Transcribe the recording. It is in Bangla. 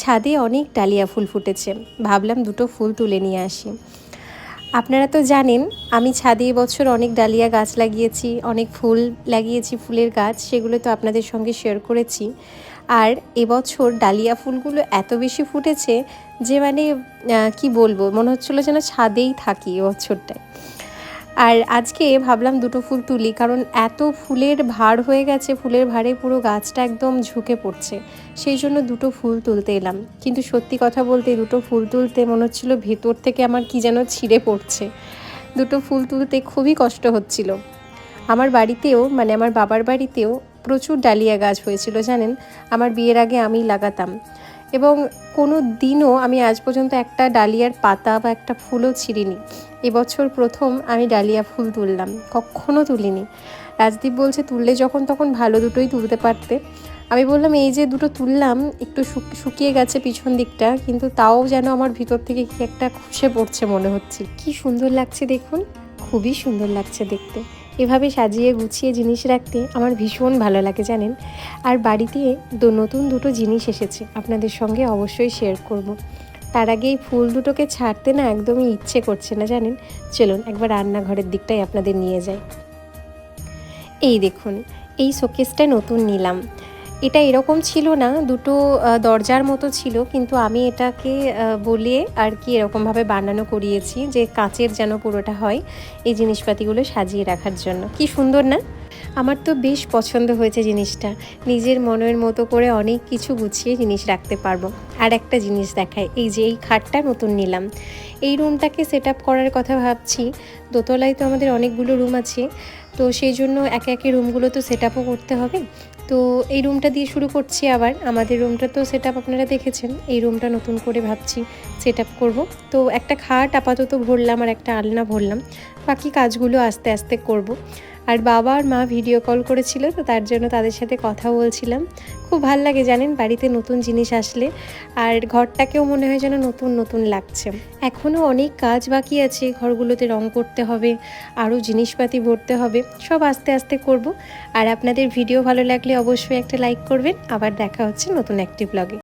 ছাদে অনেক ডালিয়া ফুল ফুটেছে, ভাবলাম দুটো ফুল তুলে নিয়ে আসি। আপনারা তো জানেন আমি ছাদে এবছর অনেক ডালিয়া গাছ লাগিয়েছি, অনেক ফুল লাগিয়েছি, ফুলের গাছ, সেগুলো তো আপনাদের সঙ্গে শেয়ার করেছি। আর এবছর ডালিয়া ফুলগুলো এত বেশি ফুটেছে যে মানে কি বলবো, মনে হচ্ছিলো যেন ছাদেই থাকি এবছরটায়। আর আজকে ভাবলাম দুটো ফুল তুলি, কারণ এত ফুলের ভার হয়ে গেছে, ফুলের ভারে পুরো গাছটা একদম ঝুঁকে পড়ছে, সেই জন্য দুটো ফুল তুলতে এলাম। কিন্তু সত্যি কথা বলতে দুটো ফুল তুলতে মনে হচ্ছিলো ভেতর থেকে আমার কি যেন ছিঁড়ে পড়ছে। দুটো ফুল তুলতে খুবই কষ্ট হচ্ছিল। আমার বাড়িতেও, মানে আমার বাবার বাড়িতেও প্রচুর ডালিয়া গাছ হয়েছিল জানেন, আমার বিয়ের আগে আমি লাগাতাম, এবং কোনো দিনও আমি আজ পর্যন্ত একটা ডালিয়ার পাতা বা একটা ফুলও ছিঁড়িনি। এবছর প্রথম আমি ডালিয়া ফুল তুললাম, কখনো তুলিনি। রাজদীপ বলছে তুললে যখন তখন ভালো দুটোই তুলতে পারতে। আমি বললাম এই যে দুটো তুললাম একটু শুকিয়ে গেছে পিছন দিকটা, কিন্তু তাও যেন আমার ভিতর থেকে কি একটা খসে পড়ছে মনে হচ্ছে। কি সুন্দর লাগছে দেখুন, খুবই সুন্দর লাগছে দেখতে। এভাবে সাজিয়ে গুছিয়ে জিনিস রাখতে আমার ভীষণ ভালো লাগে জানেন। আর বাড়িতে নতুন দুটো জিনিস এসেছে, আপনাদের সঙ্গে অবশ্যই শেয়ার করব। তার আগে এই ফুল দুটোকে ছাড়তে না একদমই ইচ্ছে করছে না জানেন। চলুন একবার রান্নাঘরের দিকটাই আপনাদের নিয়ে যাই। এই দেখুন, এই শোকেসটা নতুন নিলাম। এটা এরকম ছিল না, দুটো দরজার মতো ছিল, কিন্তু আমি এটাকে বলিয়ে আর কি এরকমভাবে বানানো করিয়েছি যে কাচের যেন পুরোটা হয়, এই জিনিসপাতিগুলো সাজিয়ে রাখার জন্য। কি সুন্দর না? আমার তো বেশ পছন্দ হয়েছে জিনিসটা। নিজের মনের মতো করে অনেক কিছু গুছিয়ে জিনিস রাখতে পারবো। আর একটা জিনিস দেখায়, এই যে এই খাটটা নতুন নিলাম। এই রুমটাকে সেট আপ করার কথা ভাবছি। দোতলায় তো আমাদের অনেকগুলো রুম আছে, তো সেই জন্য একে একে রুমগুলো তো সেট আপও করতে হবে। তো এই রুমটা দিয়ে শুরু করছি। আবার আমাদের রুমটা তো সেট আপ আপনারা দেখেছেন, এই রুমটা নতুন করে ভাবছি সেট আপ করবো। তো একটা খাট আপাতত ভরলাম আর একটা আলনা ভরলাম, বাকি কাজগুলো আস্তে আস্তে করব। আর বাবা আর মা ভিডিও কল করেছিল, তো তার জন্য তাদের সাথে কথা বলছিলাম। খুব ভাল লাগে জানেন বাড়িতে নতুন জিনিস আসলে, আর ঘরটাকেও মনে হয় যেন নতুন নতুন লাগছে। এখনও অনেক কাজ বাকি আছে, ঘরগুলোতে রং করতে হবে, আরও জিনিসপাতি ভরতে হবে, সব আস্তে আস্তে করব। আর আপনাদের ভিডিও ভালো লাগলে অবশ্যই একটা লাইক করবেন। আবার দেখা হচ্ছে নতুন একটি ব্লগে।